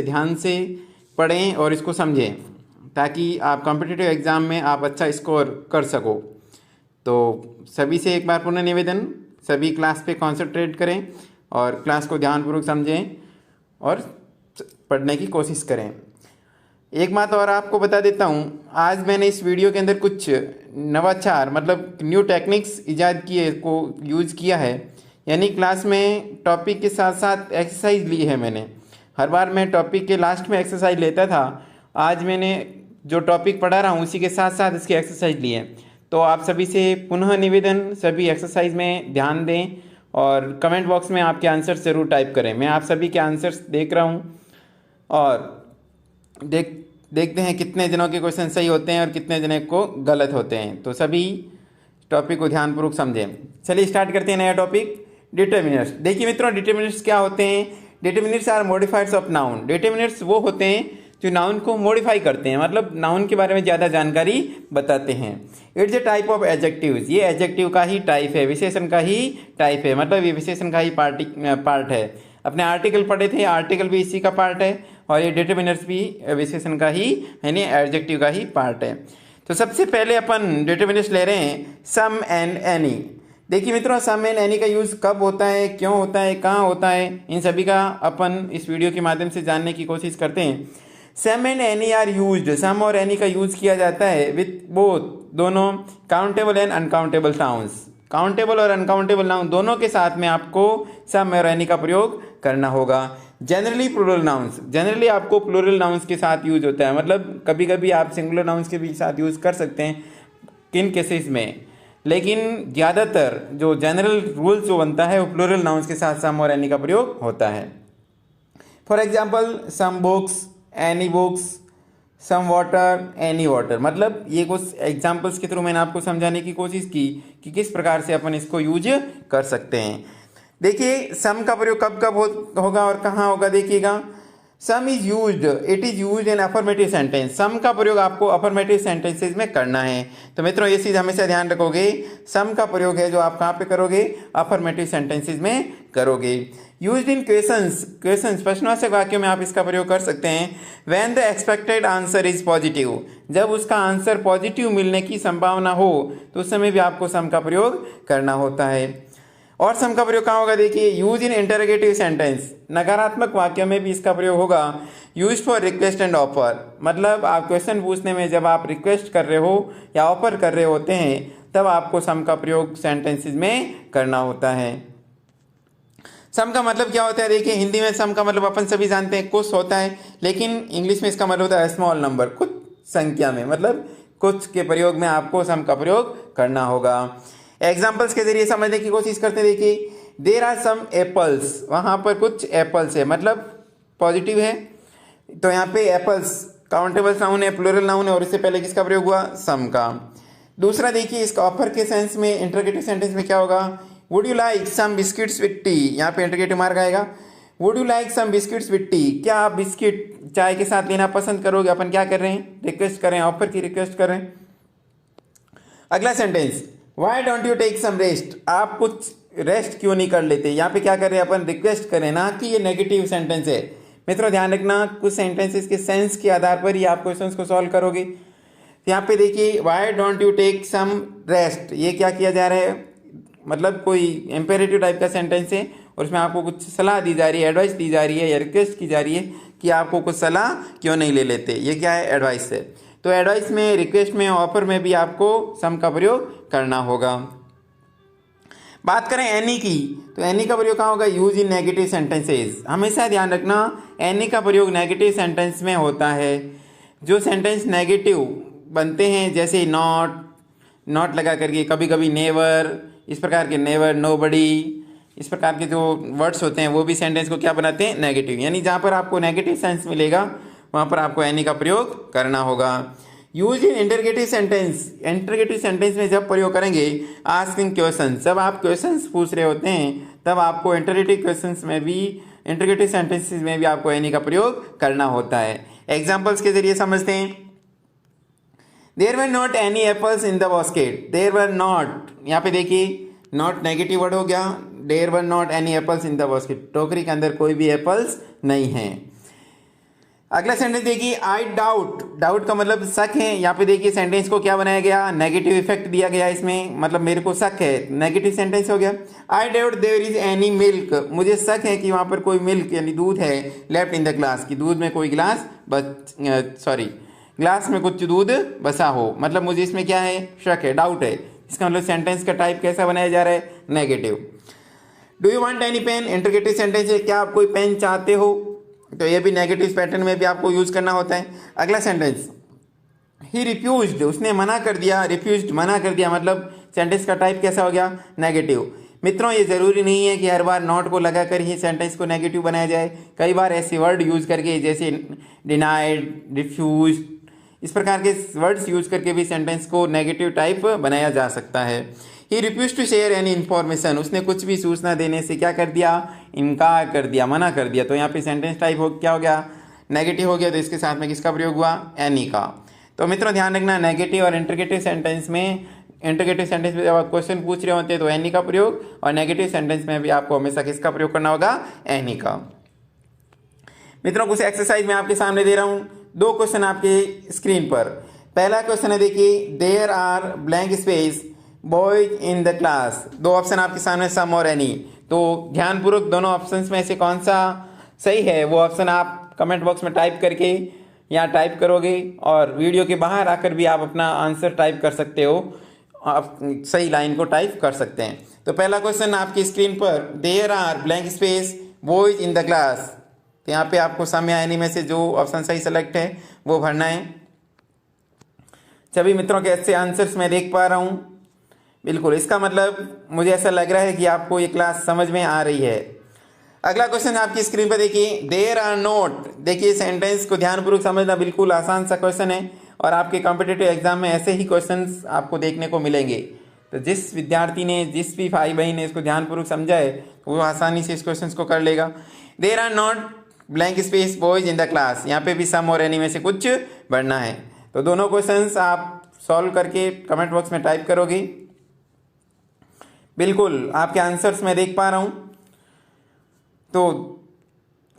ध्यान से पढ़ें और इसको समझें ताकि आप कॉम्पिटिटिव एग्ज़ाम में आप अच्छा स्कोर कर सको। तो सभी से एक बार पुनः निवेदन, सभी क्लास पे कंसंट्रेट करें और क्लास को ध्यानपूर्वक समझें और पढ़ने की कोशिश करें। एक बात और आपको बता देता हूँ, आज मैंने इस वीडियो के अंदर कुछ नवाचार मतलब न्यू टेक्निक्स ईजाद किए को यूज़ किया है। यानी क्लास में टॉपिक के साथ साथ एक्सरसाइज ली है मैंने। हर बार मैं टॉपिक के लास्ट में एक्सरसाइज लेता था, आज मैंने जो टॉपिक पढ़ा रहा हूँ उसी के साथ साथ इसकी एक्सरसाइज ली है। तो आप सभी से पुनः निवेदन, सभी एक्सरसाइज में ध्यान दें और कमेंट बॉक्स में आपके आंसर्स ज़रूर टाइप करें। मैं आप सभी के आंसर्स देख रहा हूँ और देखते हैं कितने जनों के क्वेश्चन सही होते हैं और कितने जनों को गलत होते हैं। तो सभी टॉपिक को ध्यानपूर्वक समझें। चलिए स्टार्ट करते हैं नया टॉपिक, डिटर्मिनर्स। देखिए मित्रों, डिटर्मिनर्स क्या होते हैं? Determiners are modifiers of noun. Determiners वो होते हैं जो नाउन को मॉडिफाई करते हैं, मतलब नाउन के बारे में ज़्यादा जानकारी बताते हैं। It's a type of adjectives. ये एडजेक्टिव का ही टाइप है, विशेषण का ही टाइप है, मतलब ये विशेषण का ही पार्ट है। अपने आर्टिकल पढ़े थे, आर्टिकल भी इसी का पार्ट है और ये डिटर्मिनर्स भी विशेषण का ही यानी एडजेक्टिव का ही पार्ट है। तो सबसे पहले अपन डिटर्मिनर्स ले रहे हैं सम एंड एनी। देखिए मित्रों, सम एंड एनी का यूज़ कब होता है, क्यों होता है, कहाँ होता है, इन सभी का अपन इस वीडियो के माध्यम से जानने की कोशिश करते हैं। सम एंड एनी आर यूज्ड। सम और एनी का यूज़ किया जाता है विथ बोथ, दोनों countable and uncountable nouns. Countable और अनकाउंटेबल नाउन दोनों के साथ में आपको सम और एनी का प्रयोग करना होगा। जनरली प्लूरल नाउन्स, जनरली आपको प्लूरल नाउन्स के साथ यूज होता है, मतलब कभी कभी आप सिंगुलर नाउन्स के भी साथ यूज़ कर सकते हैं किन केसेस में, लेकिन ज़्यादातर जो जनरल रूल जो बनता है वो प्लूरल नाउन्स के साथ सम और एनी का प्रयोग होता है। For example some books, any books, some water, any water. मतलब ये कुछ एग्जाम्पल्स के थ्रू मैंने आपको समझाने की कोशिश की कि किस प्रकार से अपन इसको यूज कर सकते हैं। देखिए सम का प्रयोग कब कब होगा और कहाँ होगा। देखिएगा, some is used, it is used in affirmative sentence. Some का प्रयोग आपको अफर्मेटिव सेंटेंसेज में करना है। तो मित्रों ये चीज़ हमेशा ध्यान रखोगे, सम का प्रयोग है जो आप कहाँ पे करोगे, अफर्मेटिव सेंटेंसेज में करोगे। यूज्ड इन क्वेश्चंस, क्वेश्चंस प्रश्नवाचक वाक्यों में आप इसका प्रयोग कर सकते हैं। When the expected answer is positive, जब उसका आंसर पॉजिटिव मिलने की संभावना हो तो उस समय भी आपको सम का प्रयोग करना होता है। और सम का प्रयोग कहाँ होगा? देखिए, यूज इन इंटरोगेटिव सेंटेंस, नकारात्मक वाक्यों में भी इसका प्रयोग होगा। Use for request and offer, मतलब आप क्वेश्चन पूछने में जब आप रिक्वेस्ट कर रहे हो या ऑफर कर रहे होते हैं तब आपको सम का प्रयोग सेंटेंसेस में करना होता है। सम का मतलब क्या होता है? देखिए हिंदी में सम का मतलब अपन सभी जानते हैं कुछ होता है, लेकिन इंग्लिश में इसका मतलब होता है स्मॉल नंबर, कुछ संख्या में, मतलब कुछ के प्रयोग में आपको सम का प्रयोग करना होगा। एग्जाम्पल्स के जरिए समझने की कोशिश करते हैं। देखिए, देर आर सम एप्पल्स, वहाँ पर कुछ एप्पल्स है, मतलब पॉजिटिव है, तो यहाँ पे एप्पल्स काउंटेबल नाउन है, प्लूरल नाउन है और इससे पहले किसका प्रयोग हुआ? सम का। दूसरा देखिए, इसका ऑफर के सेंस में इंटरोगेटिव सेंटेंस में क्या होगा? Would you like some biscuits with tea, यहाँ पे इंटरोगेटिव मार्क आएगा। Would you like some biscuits with tea, क्या आप बिस्किट चाय के साथ लेना पसंद करोगे? अपन क्या कर रहे हैं? रिक्वेस्ट कर रहे हैं, ऑफर की रिक्वेस्ट कर रहे हैं। अगला sentence, why don't you take some rest, आप कुछ रेस्ट क्यों नहीं कर लेते? यहाँ पे क्या कर रहे हैं अपन? रिक्वेस्ट करें ना कि ये नेगेटिव सेंटेंस है। मित्रों ध्यान रखना, कुछ सेंटेंसेस के सेंस के आधार पर ही आप क्वेश्चंस को सॉल्व करोगे। यहाँ पे देखिए, why don't you take some rest, ये क्या किया जा रहा है? मतलब कोई इम्पेरेटिव टाइप का सेंटेंस है और उसमें आपको कुछ सलाह दी जा रही है, एडवाइस दी जा रही है या रिक्वेस्ट की जा रही है कि आपको कुछ सलाह क्यों नहीं ले लेते। ये क्या है? एडवाइस है। तो एडवाइस में, रिक्वेस्ट में, ऑफर में भी आपको सम का प्रयोग करना होगा। बात करें एनी की, तो एनी का प्रयोग कहाँ होगा? Use in negative sentences. हमेशा ध्यान रखना, एनी का प्रयोग नेगेटिव सेंटेंस में होता है। जो सेंटेंस नेगेटिव बनते हैं जैसे नॉट, नॉट लगा करके, कभी कभी नेवर, इस प्रकार के नेवर, नोबडी, इस प्रकार के जो वर्ड्स होते हैं वो भी सेंटेंस को क्या बनाते हैं? नेगेटिव। यानी जहाँ पर आपको नेगेटिव सेंस मिलेगा वहाँ पर आपको एनी का प्रयोग करना होगा। Use in interrogative sentence, interrogative sentence में जब प्रयोग करेंगे, आस्किंग क्वेश्चन, जब आप क्वेश्चंस पूछ रहे होते हैं तब आपको इंटरगेटिव क्वेश्चंस में भी, इंटरगेटिव सेंटेंसेस में भी आपको एनी का प्रयोग करना होता है। एग्जाम्पल्स के जरिए समझते हैं। There were not any apples in the basket, there were not, यहाँ पे देखिए नॉट नेगेटिव वर्ड हो गया। There were not any apples in the basket, टोकरी के अंदर कोई भी एप्पल्स नहीं है। अगला सेंटेंस देखिए, आई डाउट, डाउट का मतलब शक है। यहाँ पे देखिए सेंटेंस को क्या बनाया गया, नेगेटिव इफेक्ट दिया गया इसमें, मतलब मेरे को शक है, नेगेटिव सेंटेंस हो गया। I doubt there is any milk, मुझे शक है कि वहाँ पर कोई मिल्क यानी दूध है, लेफ्ट इन द ग्लास, कि दूध में कोई ग्लास में कुछ दूध बसा हो, मतलब मुझे इसमें क्या है, शक है, डाउट है। इसका मतलब सेंटेंस का टाइप कैसा बनाया जा रहा है, negative. Do you want any pen, interrogative sentence है, क्या आप कोई पेन चाहते हो, तो ये भी नेगेटिव पैटर्न में भी आपको यूज करना होता है। अगला सेंटेंस, ही रिफ्यूज्ड, उसने मना कर दिया, रिफ्यूज्ड मना कर दिया, मतलब सेंटेंस का टाइप कैसा हो गया, नेगेटिव। मित्रों ये जरूरी नहीं है कि हर बार नॉट को लगाकर ही सेंटेंस को नेगेटिव बनाया जाए, कई बार ऐसे वर्ड यूज करके जैसे डिनाइड, रिफ्यूज, इस प्रकार के वर्ड्स यूज करके भी सेंटेंस को नेगेटिव टाइप बनाया जा सकता है। He refuse to share any information, उसने कुछ भी सूचना देने से क्या कर दिया, इनकार कर दिया, मना कर दिया, तो यहाँ पे सेंटेंस टाइप हो क्या हो गया, नेगेटिव हो गया। तो इसके साथ में किसका प्रयोग हुआ, एनी का। तो मित्रों ध्यान रखना, नेगेटिव और इंटरगेटिव सेंटेंस में, इंटरगेटिव सेंटेंस में जब आप क्वेश्चन पूछ रहे होते हैं तो एनी का प्रयोग, और नेगेटिव सेंटेंस में भी आपको हमेशा किसका प्रयोग करना होगा, एनी का। मित्रों कुछ एक्सरसाइज मैं आपके सामने दे रहा हूँ, दो क्वेश्चन आपके स्क्रीन पर। पहला क्वेश्चन है देखिए, there are blank space boys in the class, दो ऑप्शन आपके सामने, सम और एनी। तो ध्यानपूर्वक दोनों ऑप्शंस में से कौन सा सही है वो ऑप्शन आप कमेंट बॉक्स में टाइप करके या टाइप करोगे, और वीडियो के बाहर आकर भी आप अपना आंसर टाइप कर सकते हो, आप सही लाइन को टाइप कर सकते हैं। तो पहला क्वेश्चन आपकी स्क्रीन पर, there are blank space boys in the class, तो यहाँ पे आपको सम या एनी में से जो ऑप्शन सही सेलेक्ट है वो भरना है। सभी मित्रों के अच्छे आंसर्स मैं देख पा रहा हूँ, बिल्कुल, इसका मतलब मुझे ऐसा लग रहा है कि आपको ये क्लास समझ में आ रही है। अगला क्वेश्चन आपकी स्क्रीन पर देखिए, देयर आर नोट, देखिए सेंटेंस को ध्यानपूर्वक समझना, बिल्कुल आसान सा क्वेश्चन है, और आपके कॉम्पिटिटिव एग्जाम में ऐसे ही क्वेश्चंस आपको देखने को मिलेंगे। तो जिस विद्यार्थी ने, जिस भी भाई बहन ने इसको ध्यानपूर्वक समझा है वो आसानी से इस क्वेश्चन को कर लेगा। There are not blank space boys in the class, यहाँ पे भी सम और एनी में से कुछ बढ़ना है। तो दोनों क्वेश्चंस आप सॉल्व करके कमेंट बॉक्स में टाइप करोगे। बिल्कुल आपके आंसर्स मैं देख पा रहा हूँ, तो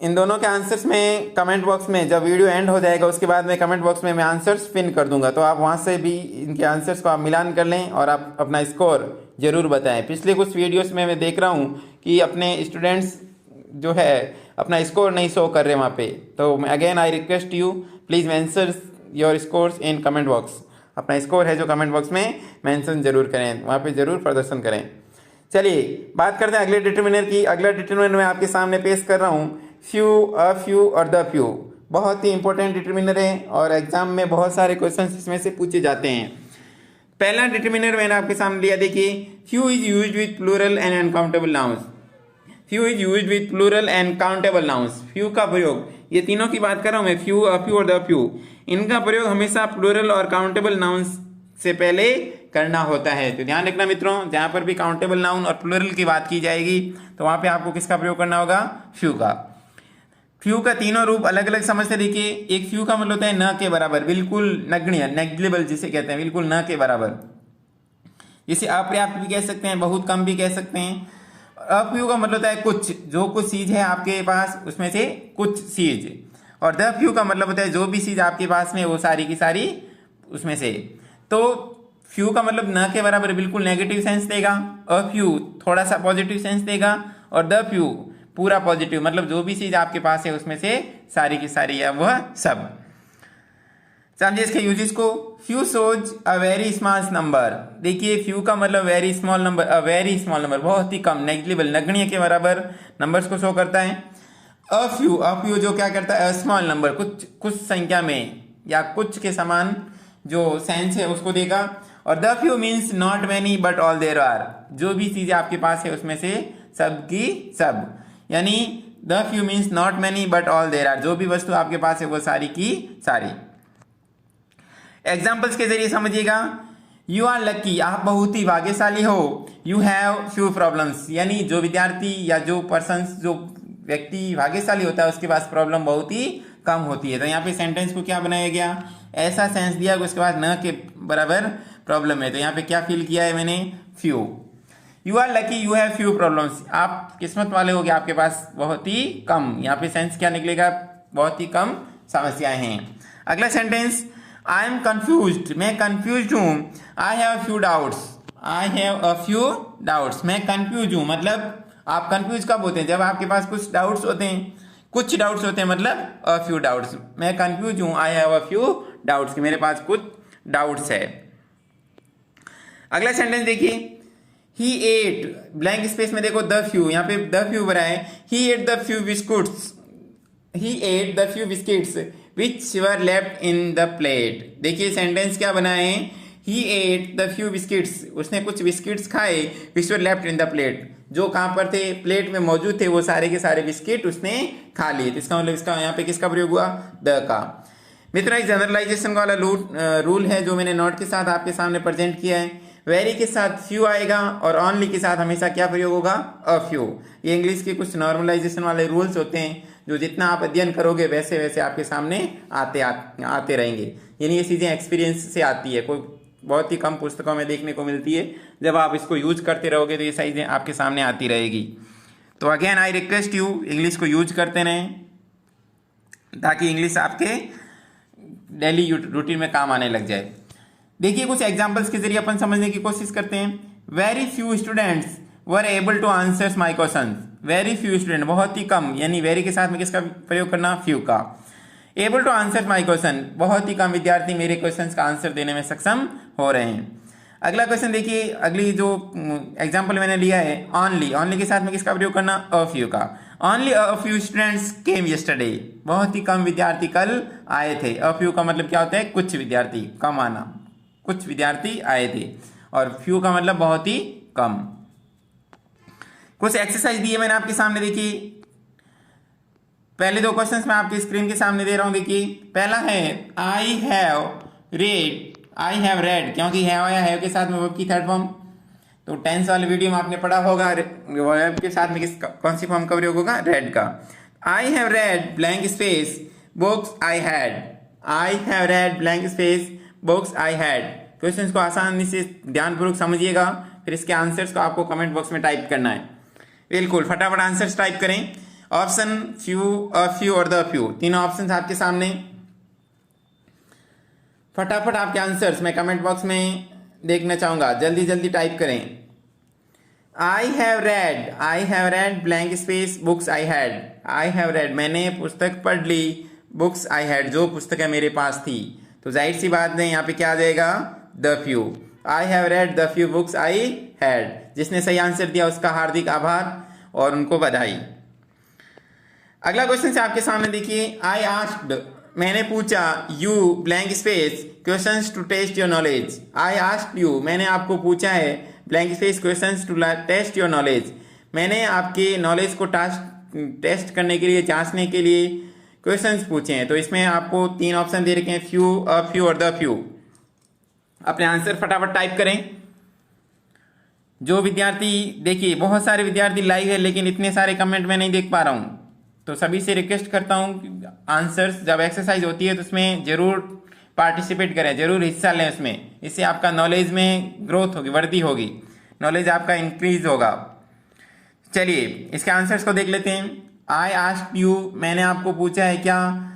इन दोनों के आंसर्स में कमेंट बॉक्स में जब वीडियो एंड हो जाएगा उसके बाद में कमेंट बॉक्स में मैं आंसर्स पिन कर दूंगा, तो आप वहाँ से भी इनके आंसर्स को आप मिलान कर लें और आप अपना स्कोर जरूर बताएं। पिछले कुछ वीडियोस में मैं देख रहा हूँ कि अपने स्टूडेंट्स जो है अपना स्कोर नहीं शो कर रहे वहाँ पे, तो again I request you please mention your scores in comment box, अपना स्कोर है जो कमेंट बॉक्स में मेंशन जरूर करें, वहाँ पे जरूर प्रदर्शन करें। चलिए बात करते हैं अगले डिटरमिनर की। अगला डिटरमिनर मैं आपके सामने पेश कर रहा हूँ, फ्यू, अ फ्यू और द फ्यू। बहुत ही इंपॉर्टेंट डिटरमिनर है और एग्जाम में बहुत सारे क्वेश्चंस इसमें से पूछे जाते हैं। पहला डिटरमिनर मैंने आपके सामने लिया, देखिए, few is used with plural and uncountable nouns. Few is used with plural and countable nouns. Few का प्रयोग, ये तीनों की बात कर रहा हूं मैं, फ्यू, अ फ्यू और द फ्यू, इनका प्रयोग हमेशा प्लूरल और काउंटेबल नाउन्स से पहले करना होता है। तो ध्यान रखना मित्रों, जहां पर भी काउंटेबल नाउन और प्लूरल की बात की जाएगी तो वहां पे आपको किसका प्रयोग करना होगा, फ्यू का। फ्यू का तीनों रूप अलग अलग समझते देखिए। एक फ्यू का मतलब होता है न के बराबर, बिल्कुल नगण्य, नेग्लिजिबल जिसे कहते हैं, बिल्कुल न के बराबर, जिसे अपर्याप्त भी कह सकते हैं, बहुत कम भी कह सकते हैं। अफ्यू का मतलब होता है कुछ, जो कुछ चीज है आपके पास उसमें से कुछ चीज। और द फ्यू का मतलब होता है जो भी चीज आपके पास में वो सारी की सारी उसमें से। तो फ्यू का मतलब न के बराबर बिल्कुल नेगेटिव सेंस देगा, अ फ्यू थोड़ा सा पॉजिटिव सेंस देगा, और द फ्यू पूरा पॉजिटिव, मतलब जो भी चीज आपके पास है उसमें से सारी की सारी है वह सब। समझिए इसके यूजेस को। Few shows a very small number, देखिए फ्यू का मतलब very small number, a very small number, बहुत ही कम, नेग्लिजिबल, नगण्य के बराबर नंबर्स को शो करता है। अ फ्यू जो क्या करता है, स्मॉल नंबर, कुछ संख्या में या कुछ के समान जो सेंस है उसको देगा। और the few means not many but all there are, जो भी चीजें आपके पास है उसमें से सब की सब, यानी the few means not many but all there are, जो भी वस्तु आपके पास है वो सारी की सारी। एग्जाम्पल्स के जरिए समझिएगा। यू आर लकी, आप बहुत ही भाग्यशाली हो। यू हैव फ्यू प्रॉब्लम्स, यानी जो विद्यार्थी या जो पर्सन, जो व्यक्ति भाग्यशाली होता है उसके पास प्रॉब्लम बहुत ही कम होती है। तो यहाँ पे सेंटेंस को क्या बनाया गया, ऐसा सेंस दिया कि उसके बाद न के बराबर प्रॉब्लम है, तो यहाँ पे क्या फील किया है मैंने, few. You are lucky you have few problems, आप किस्मत वाले हो गए, आपके पास बहुत ही कम, यहाँ पे सेंस क्या निकलेगा, बहुत ही कम समस्याएं हैं। अगला सेंटेंस, आई एम कन्फ्यूज्ड, मैं कन्फ्यूज्ड हूँ। I have a few doubts, I have a few doubts, मैं कन्फ्यूज हूँ। मतलब आप कन्फ्यूज कब होते हैं? जब आपके पास कुछ डाउट्स होते हैं, कुछ डाउट्स होते हैं, मतलब अ फ्यू डाउट्स। मैं कन्फ्यूज हूँ, I have a few doubts, कि मेरे पास कुछ डाउट्स है। अगला सेंटेंस देखिए, ही एट ब्लैंक स्पेस में देखो द फ्यू, यहाँ पे द फ्यू भरा है। He ate the few biscuits, he ate the few biscuits which were left in the plate. देखिए सेंटेंस क्या बना है, he ate the few biscuits, उसने कुछ बिस्किट्स खाए, which were left in the plate, जो कहाँ पर थे? प्लेट में मौजूद थे, वो सारे के सारे बिस्किट उसने खा लिए। तो इसका मतलब इसका यहाँ पे किसका प्रयोग हुआ? द का। मित्रों, एक जनरलाइजेशन वाला रूल है जो मैंने नोट के साथ आपके सामने प्रेजेंट किया है। वेरी के साथ फ्यू आएगा और ऑनली के साथ हमेशा क्या प्रयोग होगा? A few. ये इंग्लिश के कुछ नॉर्मलाइजेशन वाले रूल्स होते हैं जो जितना आप अध्ययन करोगे वैसे वैसे आपके सामने आते रहेंगे। यानी ये चीज़ें एक्सपीरियंस से आती है, कोई बहुत ही कम पुस्तकों में देखने को मिलती है। जब आप इसको यूज करते रहोगे तो ये चीज़ें आपके सामने आती रहेगी। तो again I request you, English को यूज करते रहें ताकि इंग्लिश आपके डेली रूटीन में काम आने लग जाए। देखिए कुछ एग्जाम्पल्स के जरिए अपन समझने की कोशिश करते हैं। Very few students were able to answer my question. Very few student, बहुत ही कम, यानी वेरी के साथ में किसका प्रयोग करना? फ्यू का। Able to answer my question, बहुत ही कम विद्यार्थी मेरे क्वेश्चन का आंसर देने में सक्षम हो रहे हैं। अगला क्वेश्चन देखिए, अगली जो एग्जाम्पल मैंने लिया है, ऑनली, ऑनली के साथ में किसका प्रयोग करना? अ फ्यू का। Only a few students came yesterday, बहुत ही कम विद्यार्थी कल आए थे। अ फ्यू का मतलब क्या होता है? कुछ विद्यार्थी, कम आना, कुछ विद्यार्थी आए थे। और फ्यू का मतलब बहुत ही कम। कुछ एक्सरसाइज दी है मैंने आपके सामने, देखिए पहले दो क्वेश्चंस मैं आपकी स्क्रीन के सामने दे रहा हूं। देखिए पहला है I have read, I have read, क्योंकि हैव आया, हैव के साथ में वर्ब की थर्ड फॉर्म। तो टेंस वाले वीडियो में आपने पढ़ा होगा, वर्ब के साथ में कौन सी फॉर्म का प्रयोग होगा? रेड का। I have read blank space books I had, I have read blank space books I had. Questions को आसानी से ध्यानपूर्वक समझिएगा, फिर इसके आंसर्स को आपको कमेंट बॉक्स में टाइप करना है। बिल्कुल फटाफट आंसर्स टाइप करें। ऑप्शन फ्यू, अ फ्यू और द फ्यू, तीनों ऑप्शन आपके सामने। फटाफट आपके आंसर्स मैं कमेंट बॉक्स में देखना चाहूंगा, जल्दी जल्दी टाइप करें। I have read blank space books I had, I have read, मैंने पुस्तक पढ़ ली, बुक्स आई हैड, जो पुस्तकें मेरे पास थी। तो जाहिर सी बात है यहाँ पे क्या आ जाएगा? The few. I have read the few books I had. जिसने सही आंसर दिया उसका हार्दिक आभार और उनको बधाई। अगला क्वेश्चन से आपके सामने देखिए, आई आस्क्ड, मैंने पूछा, you blank space questions to test your knowledge. I asked you, मैंने आपको पूछा है, blank space questions to test your knowledge, मैंने आपके नॉलेज को टेस्ट करने के लिए, जांचने के लिए क्वेश्चंस पूछे हैं। तो इसमें आपको तीन ऑप्शन दे रखे हैं, फ्यू, अ फ्यू और द फ्यू। अपने आंसर फटाफट टाइप करें। जो विद्यार्थी, देखिए बहुत सारे विद्यार्थी लाइव है लेकिन इतने सारे कमेंट मैं नहीं देख पा रहा हूं, तो सभी से रिक्वेस्ट करता हूं आंसर्स जब एक्सरसाइज होती है तो उसमें जरूर पार्टिसिपेट करें, जरूर हिस्सा लें उसमें। इससे आपका नॉलेज में ग्रोथ होगी, वृद्धि होगी, नॉलेज आपका इंक्रीज होगा। चलिए इसके आंसर्स को देख लेते हैं। आई आस्क्ड यू, मैंने आपको पूछा है क्या?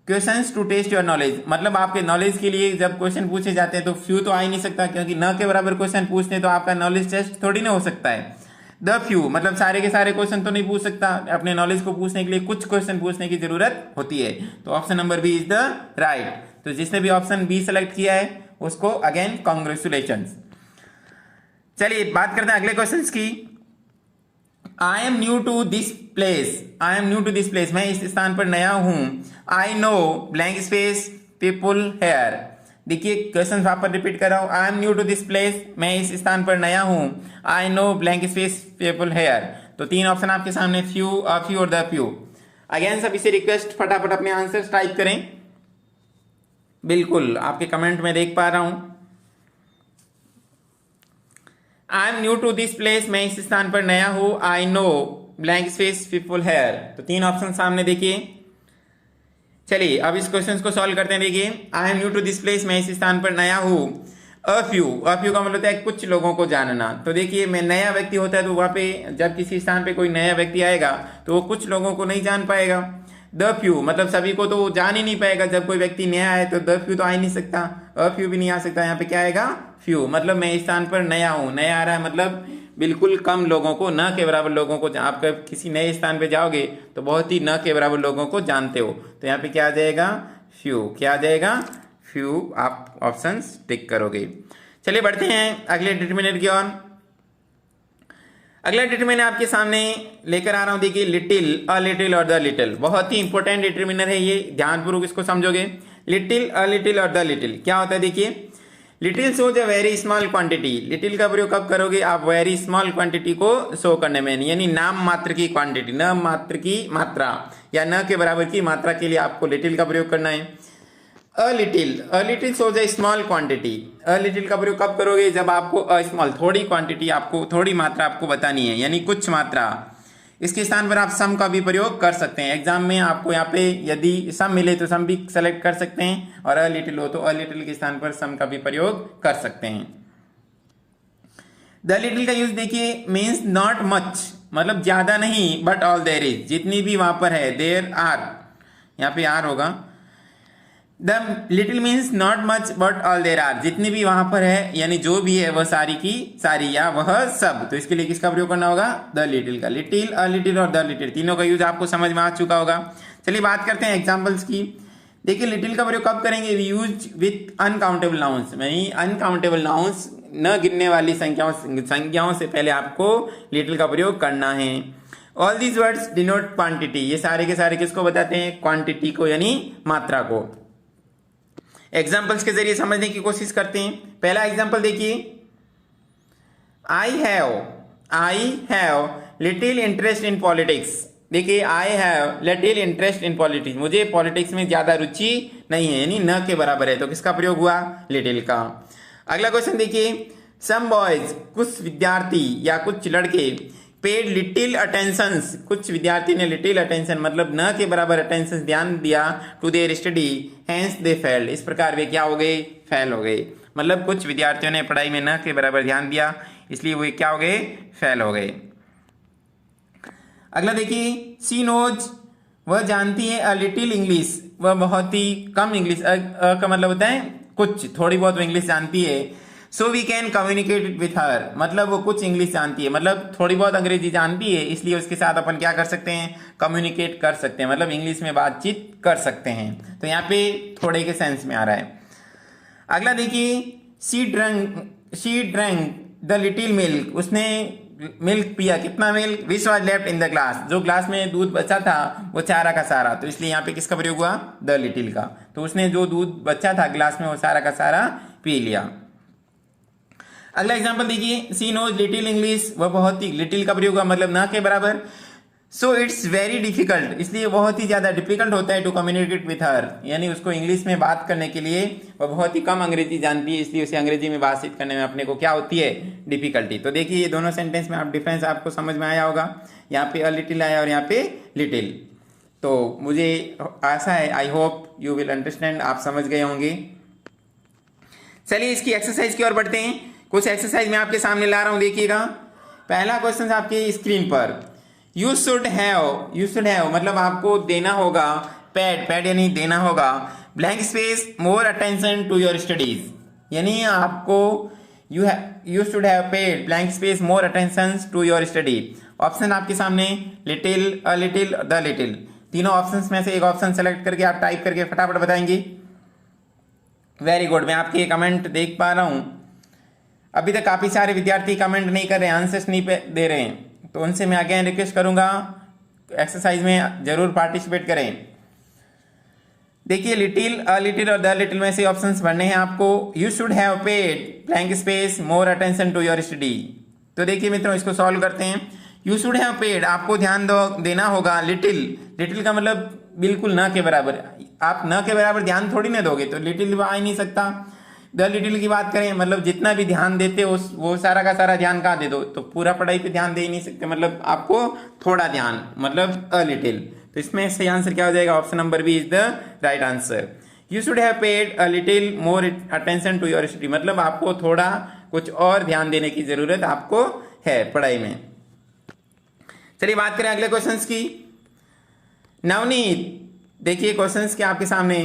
Questions to test your knowledge, मतलब आपके नॉलेज के लिए जब क्वेश्चन पूछे जाते हैं तो फ्यू तो आ ही नहीं सकता, क्योंकि न के बराबर क्वेश्चन पूछते हैं तो आपका नॉलेज टेस्ट थोड़ी ना हो सकता है। द फ्यू मतलब सारे के सारे क्वेश्चन तो नहीं पूछ सकता, अपने नॉलेज को पूछने के लिए कुछ क्वेश्चन पूछने की जरूरत होती है। तो option number B is the right. तो जिसने भी ऑप्शन बी सेलेक्ट किया है उसको अगेन कॉन्ग्रेचुलेशंस। चलिए बात करते हैं अगले क्वेश्चन की। I am new to this place, I am new to this place, मैं इस स्थान पर नया हूं। I know blank space people here. देखिए क्वेश्चन वापस रिपीट कर रहा हूं, I am new to this place, मैं इस स्थान पर नया हूं। I know blank space people here. तो तीन ऑप्शन आपके सामने, फ्यू, अ फ्यू और द फ्यू। अगेन सभी से रिक्वेस्ट फटाफट अपने आंसर्स टाइप करें। बिल्कुल आपके कमेंट में देख पा रहा हूं। I am new to this place, मैं इस स्थान पर नया हूं। I know blank space people here. तो तीन ऑप्शन सामने देखिए। चलिए अब इस क्वेश्चन को सॉल्व करते हैं। देखिए I am new to this place, मैं इस स्थान पर नया हूं। अ फ्यू, अ फ्यू का मतलब होता है कुछ लोगों को जानना। तो देखिए मैं नया व्यक्ति होता है तो वहां पे जब किसी स्थान पे कोई नया व्यक्ति आएगा तो वो कुछ लोगों को नहीं जान पाएगा। द फ्यू मतलब सभी को तो वो जान ही नहीं पाएगा, जब कोई व्यक्ति नया है तो द फ्यू तो आ ही नहीं सकता, अ फ्यू भी नहीं आ सकता, यहाँ पे क्या आएगा फ्यू, मतलब मैं इस स्थान पर नया हूँ, नया आ रहा है मतलब बिल्कुल कम लोगों को, न के बराबर लोगों को, आप किसी नए स्थान पे जाओगे तो बहुत ही न के बराबर लोगों को जानते हो, तो यहाँ पे क्या आ जाएगा फ्यू, क्या आ जाएगा फ्यू, आप ऑप्शंस टिक करोगे। चलिए बढ़ते हैं अगले डिटरमिनर की ओर। अगला डिटरमिनर आपके सामने लेकर आ रहा हूं, देखिए लिटिल, अ लिटिल और द लिटिल, बहुत ही इंपॉर्टेंट डिटरमिनर है ये, ध्यानपूर्वक इसको समझोगे। लिटिल, अ लिटिल और द लिटिल क्या होता है, देखिए little shows a very small quantity, little का प्रयोग कब करोगे आप, वेरी स्मॉल क्वांटिटी को शो करने में, यानी नाम मात्र की क्वांटिटी, न मात्र की मात्रा या न के बराबर की मात्रा के लिए आपको लिटिल का प्रयोग करना है। A little shows a small quantity, a little का प्रयोग कब करोगे, जब आपको अ स्मॉल थोड़ी क्वांटिटी, आपको थोड़ी मात्रा आपको बतानी है, यानी कुछ मात्रा, इसके स्थान पर आप सम का भी प्रयोग कर सकते हैं। एग्जाम में आपको यहाँ पे यदि सम मिले तो सम भी सेलेक्ट कर सकते हैं, और अ लिटिल हो तो अ लिटिल के स्थान पर सम का भी प्रयोग कर सकते हैं। द लिटिल का यूज देखिए, मीन्स नॉट मच मतलब ज्यादा नहीं, बट ऑल देयर इज, जितनी भी वहां पर है, देयर आर, यहाँ पे आर होगा। The little means not much but all there are, जितनी भी वहां पर है यानी जो भी है वह सारी की सारी या वह सब, तो इसके लिए किसका प्रयोग करना होगा, द लिटिल का। लिटिल, अ लिटिल और द लिटिल तीनों का यूज आपको समझ में आ चुका होगा। चलिए बात करते हैं एग्जांपल्स की। देखिए लिटिल का प्रयोग कब करेंगे, we use with uncountable nouns, यानी अनकाउंटेबल नाउन्स, न गिनने वाली संख्याओं से पहले आपको लिटिल का प्रयोग करना है। All these words denote quantity, ये सारे के सारे किसको बताते हैं, क्वांटिटी को यानी मात्रा को। एग्जाम्पल्स के जरिए समझने की कोशिश करते हैं। पहला एग्जाम्पल देखिए, I have little interest in politics, देखिए I have little interest in politics, मुझे पॉलिटिक्स में ज्यादा रुचि नहीं है, यानी न के बराबर है, तो किसका प्रयोग हुआ, लिटिल का। अगला क्वेश्चन देखिए, सम बॉयज, कुछ विद्यार्थी या कुछ लड़के, पेड लिटिल अटेंशन, कुछ विद्यार्थी ने लिटिल अटेंशन मतलब न के बराबर अटेंशन ध्यान दिया, to their study, hence they failed, इस प्रकार वे क्या हो गए, फेल हो गए, मतलब कुछ विद्यार्थियों ने पढ़ाई में न के बराबर ध्यान दिया इसलिए वे क्या हो गए, फेल हो गए। अगला देखिए, शी नोज, वह जानती है, अ लिटिल इंग्लिश, वह बहुत ही कम इंग्लिश, का मतलब होता है कुछ, थोड़ी बहुत इंग्लिश जानती है। So we can communicate with her, मतलब वो कुछ इंग्लिश जानती है, मतलब थोड़ी बहुत अंग्रेजी जानती है, इसलिए उसके साथ अपन क्या कर सकते हैं, कम्युनिकेट कर सकते हैं, मतलब इंग्लिश में बातचीत कर सकते हैं, तो यहाँ पे थोड़े के सेंस में आ रहा है। अगला देखिए, she drank the little milk, उसने मिल्क पिया, कितना milk, which was left in the glass, जो ग्लास में दूध बचा था वो सारा का सारा, तो इसलिए यहाँ पे किसका प्रयोग हुआ, द लिटिल का, तो उसने जो दूध बचा था ग्लास में वो सारा का सारा पी लिया। अगला एग्जांपल देखिए, सी नोज लिटिल इंग्लिश, वह बहुत ही, लिटिल का प्रयोग हुआ मतलब ना के बराबर, सो इट्स वेरी डिफिकल्ट, इसलिए बहुत ही ज्यादा डिफिकल्ट होता है टू कम्युनिकेट विथ हर, यानी उसको इंग्लिश में बात करने के लिए वह बहुत ही कम अंग्रेजी जानती है, इसलिए उसे अंग्रेजी में बातचीत करने में अपने को क्या होती है, डिफिकल्टी। तो देखिए ये दोनों सेंटेंस में आप डिफरेंस आपको समझ में आया होगा, यहाँ पे अ लिटिल आया और यहाँ पे लिटिल, तो मुझे आशा है, I hope you will understand, आप समझ गए होंगे। चलिए इसकी एक्सरसाइज की ओर बढ़ते हैं। कुछ एक्सरसाइज मैं आपके सामने ला रहा हूं, देखिएगा। पहला क्वेश्चन आपके स्क्रीन पर, यू शुड हैव मतलब आपको देना होगा, पैड यानी देना होगा, blank space more attention to your studies, यानी आपको you should have paid blank space more attention to your study. Option आपके सामने, little, a little, the little, तीनों ऑप्शंस में से एक ऑप्शन सेलेक्ट करके आप टाइप करके फटाफट बताएंगे। वेरी गुड, मैं आपके कमेंट देख पा रहा हूं। अभी तक काफी सारे विद्यार्थी कमेंट नहीं कर रहे हैं, आंसर्स नहीं दे रहे हैं, तो उनसे मैं अगेन रिक्वेस्ट करूंगा एक्सरसाइज में जरूर पार्टिसिपेट करें। देखिए लिटिल, अ लिटिल और द लिटिल में से ऑप्शंस भरने हैं आपको। You should have paid blank space more attention to your study, तो देखिए मित्रों इसको सॉल्व करते हैं। यू शुड हैव पेड, आपको ध्यान देना होगा, लिटिल का मतलब बिल्कुल न के बराबर, आप न के बराबर ध्यान थोड़ी ना दोगे, तो लिटिल आ ही नहीं सकता। द लिटिल की बात करें मतलब जितना भी ध्यान देते हो वो सारा का सारा ध्यान कहाँ दे दो, तो पूरा पढ़ाई पे ध्यान दे ही नहीं सकते, मतलब आपको थोड़ा ध्यान, मतलब अ लिटिल, तो इसमें सही आंसर क्या हो जाएगा, option number B is the right answer. You should have paid a little more attention to your study, मतलब आपको थोड़ा कुछ और ध्यान देने की जरूरत आपको है पढ़ाई में। चलिए बात करें अगले क्वेश्चंस की। नवनीत, देखिए क्वेश्चंस क्या आपके सामने।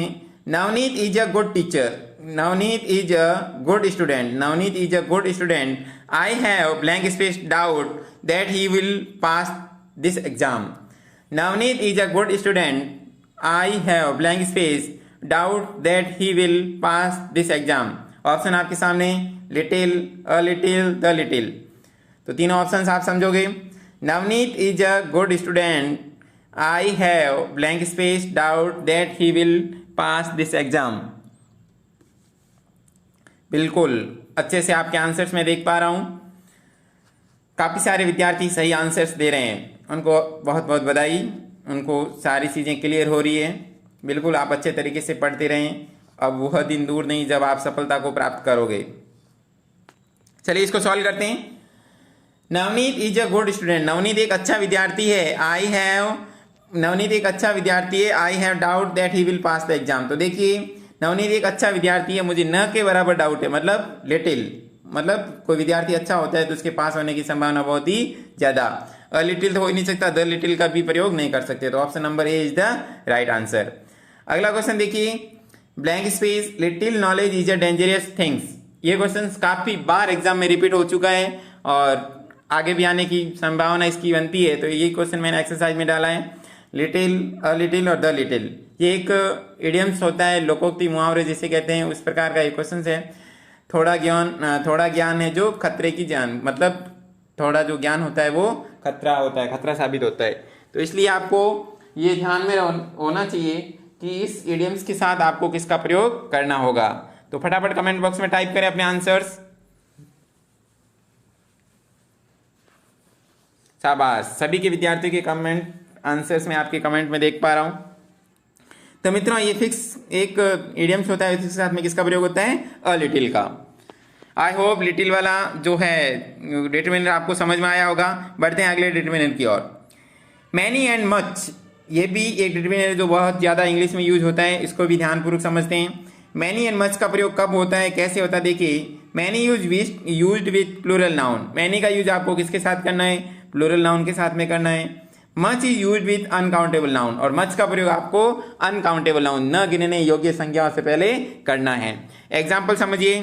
Navneet is a good teacher, Navneet is a good student, Navneet is a good student, I have blank space doubt that he will pass this exam. Navneet is a good student, I have blank space doubt that he will pass this exam. Option आपके सामने, little, a little, the little. तो तीनों options आप समझोगे। Navneet is a good student, I have blank space doubt that he will pass this exam. बिल्कुल अच्छे से आपके आंसर्स मैं देख पा रहा हूं। काफी सारे विद्यार्थी सही आंसर्स दे रहे हैं, उनको बहुत बहुत बधाई, उनको सारी चीजें क्लियर हो रही है। बिल्कुल आप अच्छे तरीके से पढ़ते रहें, अब वह दिन दूर नहीं जब आप सफलता को प्राप्त करोगे। चलिए इसको सॉल्व करते हैं। Navneet is a good student, Navneet एक अच्छा विद्यार्थी है। आई हैव, नवनीत एक अच्छा विद्यार्थी है, I have doubt that he will pass the exam. तो देखिए नवनीत एक अच्छा विद्यार्थी है, मुझे न के बराबर डाउट है, मतलब लिटिल, मतलब कोई विद्यार्थी अच्छा होता है तो उसके पास होने की संभावना बहुत ही ज्यादा। अ लिटिल तो हो ही नहीं सकता, द लिटिल का भी प्रयोग नहीं कर सकते, तो option number A is the right answer. अगला क्वेश्चन देखिए, blank space little knowledge is a dangerous things. ये क्वेश्चन काफी बार एग्जाम में रिपीट हो चुका है और आगे भी आने की संभावना इसकी बनती है, तो ये क्वेश्चन मैंने एक्सरसाइज में डाला है। लिटिल, अ लिटिल और द लिटिल, ये एक इडियम्स होता है, लोकोक्ति, मुहावरे जिसे कहते हैं, उस प्रकार का ये क्वेश्चन है। थोड़ा ज्ञान है जो खतरे की जान, मतलब थोड़ा जो ज्ञान होता है वो खतरा होता है, खतरा साबित होता है। तो इसलिए आपको ये ध्यान में होना चाहिए कि इस इडियम्स के साथ आपको किसका प्रयोग करना होगा। तो फटाफट कमेंट बॉक्स में टाइप करें अपने आंसर्स। शाबाश, सभी के विद्यार्थियों के कमेंट आंसर्स में आपके कमेंट में देख पा रहा हूं। तो मित्रों ये फिक्स एक इडियम्स होता है, इसके साथ में किसका प्रयोग होता है, अ लिटिल का। आई होप लिटिल वाला जो है डिटरमिनर आपको समझ में आया होगा। बढ़ते हैं अगले डिटरमिनर की ओर। मैनी एंड मच, ये भी एक डिटरमिनर जो बहुत ज्यादा इंग्लिश में यूज होता है, इसको भी ध्यानपूर्वक समझते हैं। मैनी एंड मच का प्रयोग कब होता है, कैसे होता है, देखिए many used with plural noun. Many का यूज आपको किसके साथ करना है, प्लूरल नाउन के साथ में करना है। Much is used with uncountable noun, और मच का प्रयोग आपको अनकाउंटेबल नाउन, न गिनने योग्य संख्याओं से पहले करना है। एग्जाम्पल समझिए,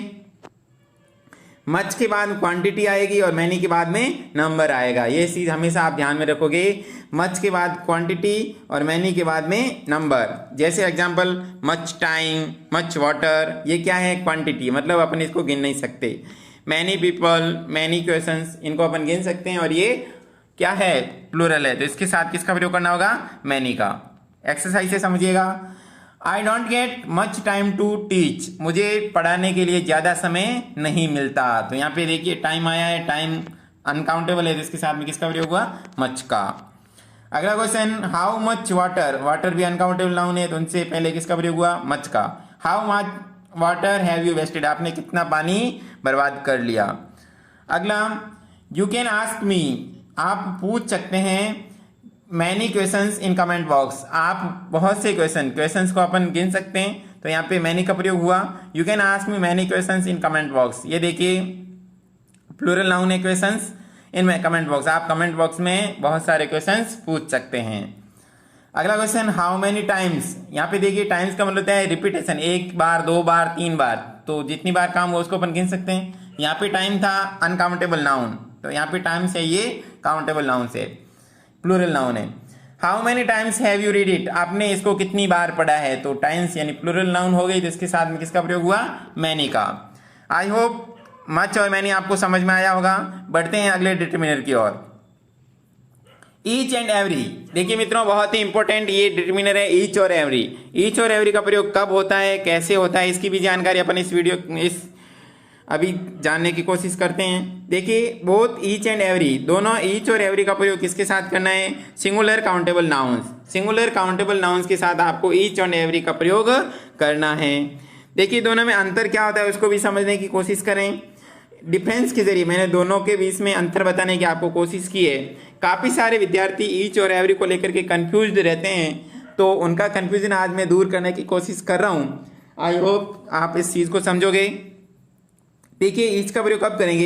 मच के बाद क्वांटिटी आएगी और मैनी के बाद में नंबर आएगा। ये चीज हमेशा आप ध्यान में रखोगे, मच के बाद क्वांटिटी और मैनी के बाद में नंबर। जैसे example much time, much water, ये क्या है, क्वांटिटी, मतलब अपन इसको गिन नहीं सकते। मैनी पीपल, मैनी क्वेश्चंस, इनको अपन गिन सकते हैं और ये क्या है, प्लूरल है, तो इसके साथ किसका प्रयोग करना होगा, मैनी का। एक्सरसाइज से समझिएगा। I don't get much time to teach, मुझे पढ़ाने के लिए ज्यादा समय नहीं मिलता। तो यहाँ पे देखिए टाइम आया है, टाइम अनकाउंटेबल है, तो इसके साथ में किसका प्रयोग हुआ, मच का। अगला क्वेश्चन, हाउ मच वाटर, वाटर भी अनकाउंटेबल नाउन है, तो उनसे पहले किसका प्रयोग हुआ, मच का। How much water have you wasted, आपने कितना पानी बर्बाद कर लिया। अगला, यू कैन आस्क मी, आप पूछ सकते हैं many questions in comment box, आप बहुत से क्वेश्चंस को अपन गिन सकते हैं, तो यहाँ पे मैनी का प्रयोग हुआ। You can ask me many questions in comment box, ये देखिए प्लूरल नाउन है क्वेश्चंस इन कमेंट बॉक्स, आप कमेंट बॉक्स में बहुत सारे क्वेश्चंस पूछ सकते हैं। अगला क्वेश्चन, हाउ मेनी टाइम्स, यहाँ पे देखिए टाइम्स का मतलब होता है रिपीटेशन, एक बार, दो बार, तीन बार, तो जितनी बार काम हो उसको अपन गिन सकते हैं। यहाँ पे टाइम था अनकाउंटेबल नाउन, तो यहाँ पे टाइम्स है, ये काउंटेबल नाउन से, प्लूरल नाउन है। How many times have you read it, आपने इसको कितनी बार पढ़ा है, तो टाइम्स यानी प्लूरल नाउन हो गई, तो इसके साथ में किसका प्रयोग हुआ, मैनी का। आई होप मच और मैनी आपको समझ में आया होगा। बढ़ते हैं अगले डिटरमिनर की ओर। ईच एंड एवरी, देखिए मित्रों बहुत ही इंपॉर्टेंट ये डिटरमिनर है, ईच और एवरी। ईच और एवरी का प्रयोग कब होता है, कैसे होता है, इसकी भी जानकारी अपन इस अभी जानने की कोशिश करते हैं। देखिए बोथ ईच एंड एवरी, दोनों ईच और एवरी का प्रयोग किसके साथ करना है, singular countable nouns. Singular countable nouns के साथ आपको ईच और एवरी का प्रयोग करना है। देखिए दोनों में अंतर क्या होता है उसको भी समझने की कोशिश करें। डिफरेंस के जरिए मैंने दोनों के बीच में अंतर बताने की आपको कोशिश की है। काफी सारे विद्यार्थी ईच और एवरी को लेकर के कंफ्यूज्ड रहते हैं, तो उनका कंफ्यूजन आज मैं दूर करने की कोशिश कर रहा हूं। आई होप आप इस चीज को समझोगे। देखिए ईच का प्रयोग कब करेंगे,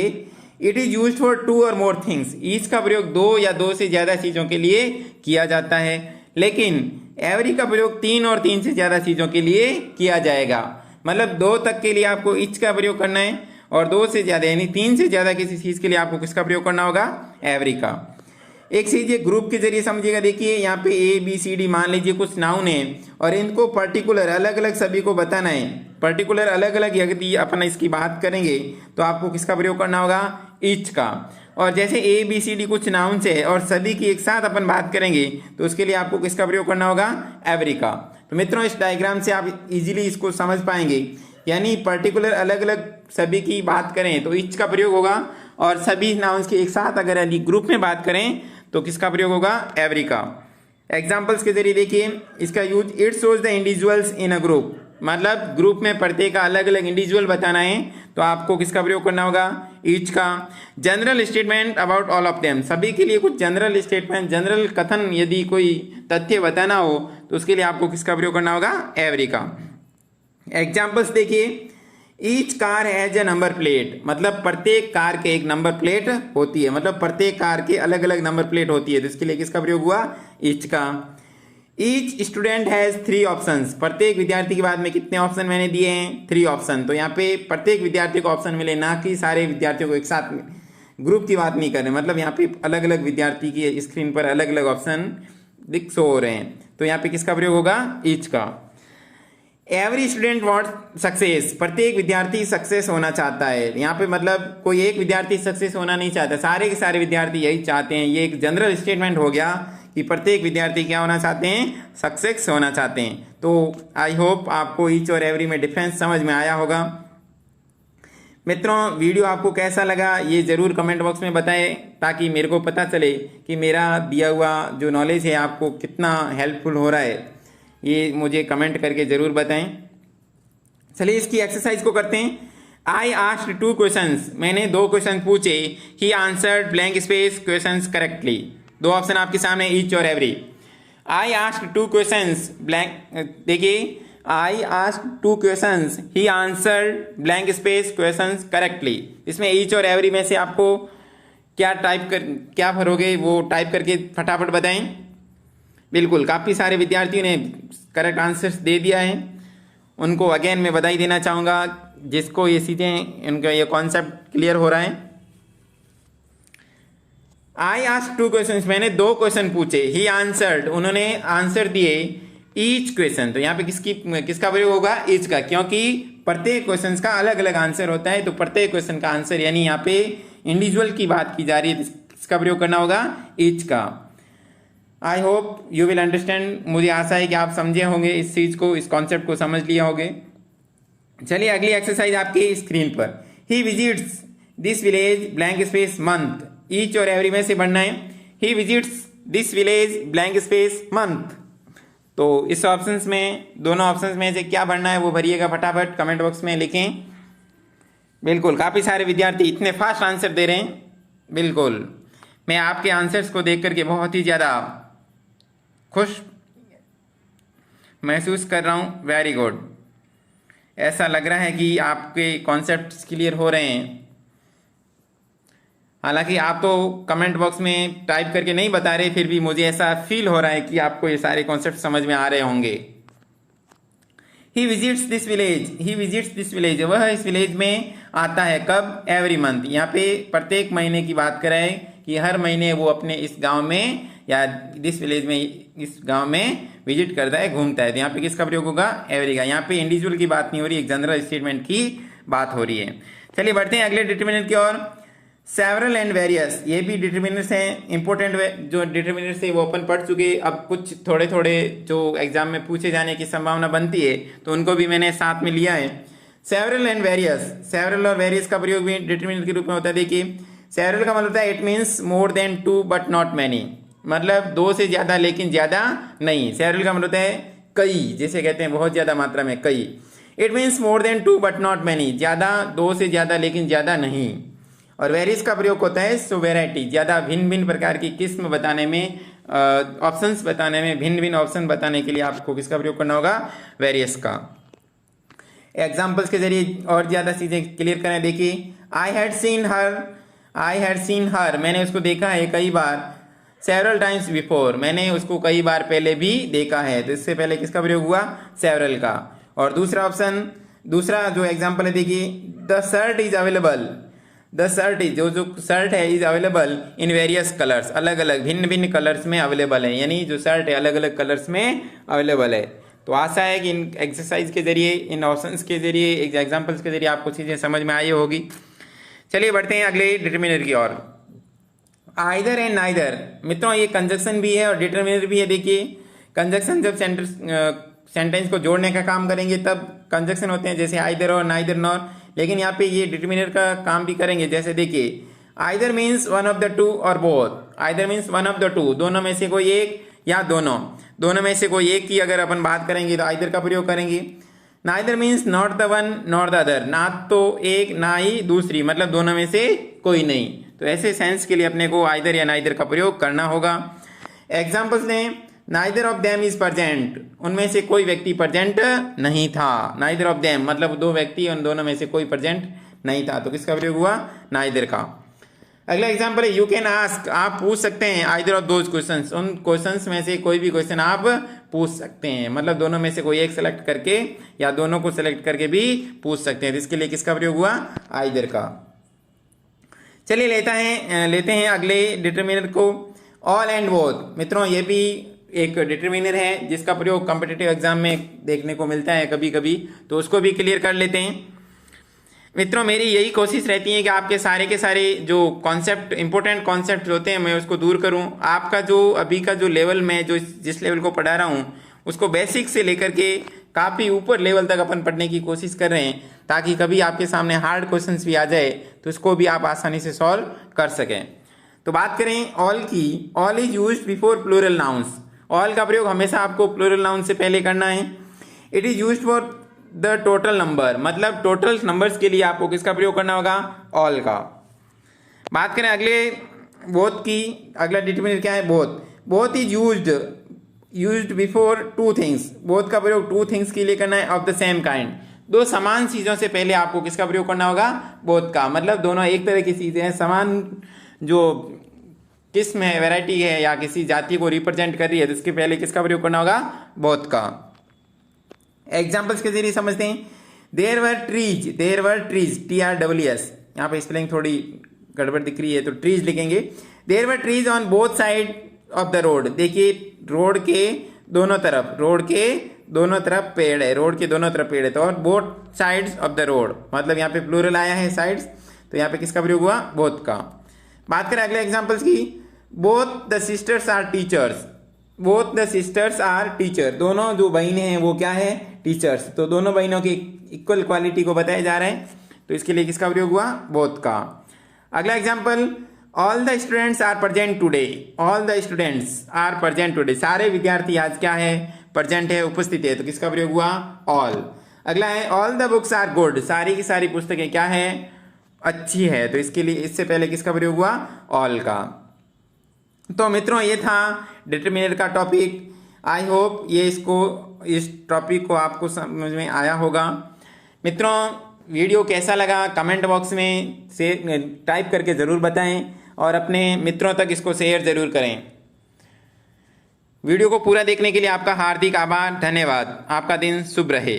it is used for two or more things. Each का प्रयोग दो या दो से ज्यादा चीजों के लिए किया जाता है। लेकिन एवरी का प्रयोग 3 और 3 से ज़्यादा चीज़ों के लिए किया जाएगा। मतलब 2 तक के लिए आपको इच का प्रयोग करना है और 2 से ज़्यादा यानी 3 से ज़्यादा किसी चीज़ के लिए आपको किसका प्रयोग करना होगा, एवरी का। एक चीज़ ये ग्रुप के जरिए समझिएगा। देखिए यहाँ पे ABCD मान लीजिए कुछ नाउन है और इनको पर्टिकुलर अलग अलग सभी को बताना है। पर्टिकुलर अलग अलग यदि अपन इसकी बात करेंगे तो आपको किसका प्रयोग करना होगा, ईच का। और जैसे ABCD कुछ नाउन से है और सभी की एक साथ अपन बात करेंगे तो उसके लिए आपको किसका प्रयोग करना होगा, एवरी का। तो मित्रों इस डायग्राम से आप इजीली इसको समझ पाएंगे। यानी पर्टिकुलर अलग अलग सभी की बात करें तो ईच का प्रयोग होगा और सभी नाउन्स के एक साथ अगर यदि ग्रुप में बात करें तो किसका प्रयोग होगा, एवरी का। एग्जाम्पल्स के जरिए देखिए इसका use, it shows the individuals in a group. मतलब ग्रुप में प्रत्येक का अलग अलग इंडिविजुअल बताना है तो आपको किसका प्रयोग करना होगा, ईच का। General statement about all of them, सभी के लिए कुछ जनरल स्टेटमेंट जनरल कथन यदि कोई तथ्य बताना हो तो उसके लिए आपको किसका प्रयोग करना होगा, एवरी का। एग्जाम्पल्स देखिए, each car has a number plate, मतलब प्रत्येक कार के एक नंबर प्लेट होती है। मतलब प्रत्येक कार के अलग अलग नंबर प्लेट होती है तो इसके लिए किसका प्रयोग हुआ, ईच का। ईच स्टूडेंट हैज 3 ऑप्शंस, प्रत्येक विद्यार्थी के बाद में कितने ऑप्शन मैंने दिए हैं, 3 ऑप्शन। तो यहाँ पे प्रत्येक विद्यार्थी को ऑप्शन मिले, ना कि सारे विद्यार्थियों को एक साथ ग्रुप की बात नहीं कर रहे। मतलब यहाँ पे अलग अलग विद्यार्थी की स्क्रीन पर अलग अलग ऑप्शन दिख शो हो रहे हैं तो यहाँ पे किसका प्रयोग होगा, ईच का। एवरी स्टूडेंट वांट सक्सेस, प्रत्येक विद्यार्थी सक्सेस होना चाहता है। यहाँ पे मतलब कोई एक विद्यार्थी सक्सेस होना नहीं चाहता, सारे के सारे विद्यार्थी यही चाहते हैं। ये एक जनरल स्टेटमेंट हो गया कि प्रत्येक विद्यार्थी क्या होना चाहते हैं, सक्सेस होना चाहते हैं। तो आई होप आपको ईच और एवरी में डिफरेंस समझ में आया होगा। मित्रों वीडियो आपको कैसा लगा ये ज़रूर कमेंट बॉक्स में बताएं ताकि मेरे को पता चले कि मेरा दिया हुआ जो नॉलेज है आपको कितना हेल्पफुल हो रहा है। ये मुझे कमेंट करके जरूर बताएं। चलिए इसकी एक्सरसाइज को करते हैं। आई आस्क्ड 2 क्वेश्चंस, मैंने 2 क्वेश्चन पूछे। He answered blank space questions correctly. 2 option आपके सामने, ईच और every. I asked 2 questions blank, देखिए I asked 2 questions, he answered blank space questions correctly. इसमें ईच और एवरी में से आपको क्या भरोगे वो टाइप करके फटाफट बताएं। बिल्कुल काफ़ी सारे विद्यार्थियों ने करेक्ट आंसर्स दे दिया है, उनको अगेन मैं बधाई देना चाहूँगा जिसको ये चीज़ें इनका ये कॉन्सेप्ट क्लियर हो रहा है। आई आस्क्ड 2 क्वेश्चंस, मैंने 2 क्वेश्चन पूछे। ही आंसर्ड, उन्होंने आंसर दिए ईच क्वेश्चन। तो यहाँ पे किसका प्रयोग होगा, ईच का, क्योंकि प्रत्येक क्वेश्चन का अलग अलग आंसर होता है। तो प्रत्येक क्वेश्चन का आंसर यानी यहाँ पे इंडिविजुअल की बात की जा रही है, किसका प्रयोग करना होगा, ईच का। I hope you will understand, मुझे आशा है कि आप समझे होंगे इस चीज़ को, इस कॉन्सेप्ट को समझ लिया होंगे। चलिए अगली एक्सरसाइज आपके स्क्रीन पर। He visits this village blank space month, each और एवरी में से बढ़ना है। He visits this village blank space month. तो इस ऑप्शंस में, दोनों ऑप्शंस में से क्या भरना है वो भरिएगा फटाफट, कमेंट बॉक्स में लिखें। बिल्कुल काफ़ी सारे विद्यार्थी इतने फास्ट आंसर दे रहे हैं। बिल्कुल मैं आपके आंसर्स को देख करके बहुत ही ज़्यादा खुश महसूस कर रहा हूँ। वेरी गुड, ऐसा लग रहा है कि आपके कॉन्सेप्ट्स क्लियर हो रहे हैं। हालांकि आप तो कमेंट बॉक्स में टाइप करके नहीं बता रहे, फिर भी मुझे ऐसा फील हो रहा है कि आपको ये सारे कॉन्सेप्ट समझ में आ रहे होंगे। He visits this village, he visits this village, वह इस विलेज में आता है कब, एवरी मंथ। यहाँ पे प्रत्येक महीने की बात करें कि हर महीने वो अपने इस गांव में या दिस विलेज में, इस गांव में विजिट करता है, घूमता है। तो यहाँ पे किसका प्रयोग होगा, एवरी का। यहाँ पे इंडिविजुअल की बात नहीं हो रही, एक जनरल स्टेटमेंट की बात हो रही है। चलिए बढ़ते हैं अगले डिटरमिनेंट की ओर। सेवरल एंड वेरियस, ये भी डिटरमिनेंट्स हैं। इंपॉर्टेंट जो डिटरमिनेंट्स है वो अपन पढ़ चुके। अब कुछ थोड़े थोड़े जो एग्जाम में पूछे जाने की संभावना बनती है तो उनको भी मैंने साथ में लिया है। सेवरल एंड वेरियस, सेवरल और वेरियस का प्रयोग भी डिटरमिनेंट के रूप में होता है। देखिए सेवरल का मतलब होता है it means more than 2 but not many, मतलब 2 से ज्यादा लेकिन ज्यादा नहीं। सेवरल का मतलब होता है कई, जैसे कहते हैं बहुत ज्यादा मात्रा में कई। It means more than 2 but not many, ज्यादा 2 से ज्यादा लेकिन ज्यादा नहीं। और वेरियस का प्रयोग होता है सो वेराइटी, ज्यादा भिन्न भिन्न प्रकार की किस्म बताने में, ऑप्शंस बताने में, भिन्न भिन्न ऑप्शन बताने के लिए आपको किसका प्रयोग करना होगा, वेरियस का। एग्जाम्पल्स के जरिए और ज्यादा चीजें क्लियर करें। देखिए I had seen her, I had seen हर, मैंने उसको देखा है कई बार। सेवरल टाइम्स बिफोर, मैंने उसको कई बार पहले भी देखा है, तो इससे पहले किसका प्रयोग हुआ, सेवरल का। और दूसरा ऑप्शन, दूसरा जो एग्जांपल है देखिए, the shirt is available, the shirt is, जो शर्ट है is available in various colours, अलग अलग भिन्न भिन्न कलर्स में अवेलेबल है, यानी जो शर्ट है अलग अलग कलर्स में अवेलेबल है। तो आशा है कि इन एक्सरसाइज के जरिए, इन ऑप्शंस के जरिए, एग्जाम्पल्स के जरिए आपको चीज़ें समझ में आई होगी। चलिए बढ़ते हैं अगले डिटरमिनर की ओर। आइदर एंड नाइदर, मित्रों ये कंजक्शन भी है और डिटरमिनर भी है। देखिए कंजक्शन जब सेंटेंस को जोड़ने का काम करेंगे तब कंजक्शन होते हैं, जैसे आइदर और नाइदर नॉर, लेकिन यहाँ पे ये डिटरमिनर का काम भी करेंगे। जैसे देखिए either means one of the two और both, either means one of the two, दोनों में से कोई एक या दोनों, दोनों में से कोई एक की अगर अपन बात करेंगे तो आइदर का प्रयोग करेंगे। Neither means not the one not the other, ना तो एक ना ही दूसरी, मतलब दोनों में से कोई नहीं। तो ऐसे सेंस के लिए अपने को आइदर या नाइदर का प्रयोग करना होगा। एग्जाम्पल्स ने, neither of them is present, उनमें से कोई व्यक्ति प्रेजेंट नहीं था। नाइदर ऑफ देम मतलब दो व्यक्ति, उन दोनों में से कोई प्रेजेंट नहीं था, तो किसका प्रयोग हुआ, नाइदर का। अगला एग्जाम्पल है, यू कैन आस्क, आप पूछ सकते हैं, आइदर ऑफ दोज क्वेश्चंस, उन क्वेश्चंस में से कोई भी क्वेश्चन आप पूछ सकते हैं, मतलब दोनों में से कोई एक सेलेक्ट करके या दोनों को सेलेक्ट करके भी पूछ सकते हैं, तो इसके लिए किसका प्रयोग हुआ, आइदर का। चलिए लेते हैं अगले डिटरमिनर को, ऑल एंड बोथ। मित्रों ये भी एक डिटरमिनर है जिसका प्रयोग कॉम्पिटिटिव एग्जाम में देखने को मिलता है कभी कभी, तो उसको भी क्लियर कर लेते हैं। मित्रों मेरी यही कोशिश रहती है कि आपके सारे के सारे जो कॉन्सेप्ट, इंपॉर्टेंट कॉन्सेप्ट होते हैं, मैं उसको दूर करूं। आपका जो अभी का जो लेवल में जो जिस लेवल को पढ़ा रहा हूं उसको बेसिक से लेकर के काफ़ी ऊपर लेवल तक अपन पढ़ने की कोशिश कर रहे हैं, ताकि कभी आपके सामने हार्ड क्वेश्चंस भी आ जाए तो इसको भी आप आसानी से सॉल्व कर सकें। तो बात करें ऑल की, all is used before plural nouns, all का प्रयोग हमेशा आपको प्लूरल नाउन से पहले करना है। It is used for the total number, मतलब टोटल नंबर्स के लिए आपको किसका प्रयोग करना होगा, ऑल का। बात करें अगले बोथ की, अगला डिटरमिनर क्या है, both. Both is used before two things, both का प्रयोग टू थिंग्स के लिए करना है, ऑफ द सेम काइंड, दो समान चीजों से पहले आपको किसका प्रयोग करना होगा, बोथ का, मतलब दोनों एक तरह की चीजें हैं, समान जो किस्म है, वैरायटी है या किसी जाति को रिप्रेजेंट कर रही है, तो इसके पहले किसका प्रयोग करना होगा, बोथ का। एग्जाम्पल्स के जरिए समझते हैं। देयर वर ट्रीज, TREES, यहाँ पे स्पेलिंग थोड़ी गड़बड़ दिख रही है तो ट्रीज लिखेंगे। There were trees on both side of the road, देखिए रोड के दोनों तरफ पेड़ है, रोड के दोनों तरफ पेड़ है, तो और both sides of the road, मतलब यहाँ पे प्लूरल आया है साइड्स, तो यहाँ पे किसका प्रयोग हुआ, बोथ का। बात करें अगले एग्जाम्पल्स की, both the sisters are teachers, both the sisters are teacher, दोनों जो बहनें हैं वो क्या है, टीचर्स, तो दोनों बहनों की इक्वल क्वालिटी को बताया जा रहा है, तो इसके लिए किसका प्रयोग हुआ, बोथ का। अगला example, all the students are present today, all the students are present today, सारे विद्यार्थी आज क्या है, प्रेजेंट है, उपस्थित है, तो किसका प्रयोग हुआ, ऑल। अगला है, all the books are good, सारी की सारी पुस्तकें क्या है, अच्छी है, तो इसके लिए इससे पहले किसका प्रयोग हुआ, ऑल का। तो मित्रों ये था डिटरमिनर का टॉपिक। आई होप इस टॉपिक को आपको समझ में आया होगा। मित्रों वीडियो कैसा लगा कमेंट बॉक्स में से टाइप करके ज़रूर बताएं और अपने मित्रों तक इसको शेयर ज़रूर करें। वीडियो को पूरा देखने के लिए आपका हार्दिक आभार, धन्यवाद। आपका दिन शुभ रहे।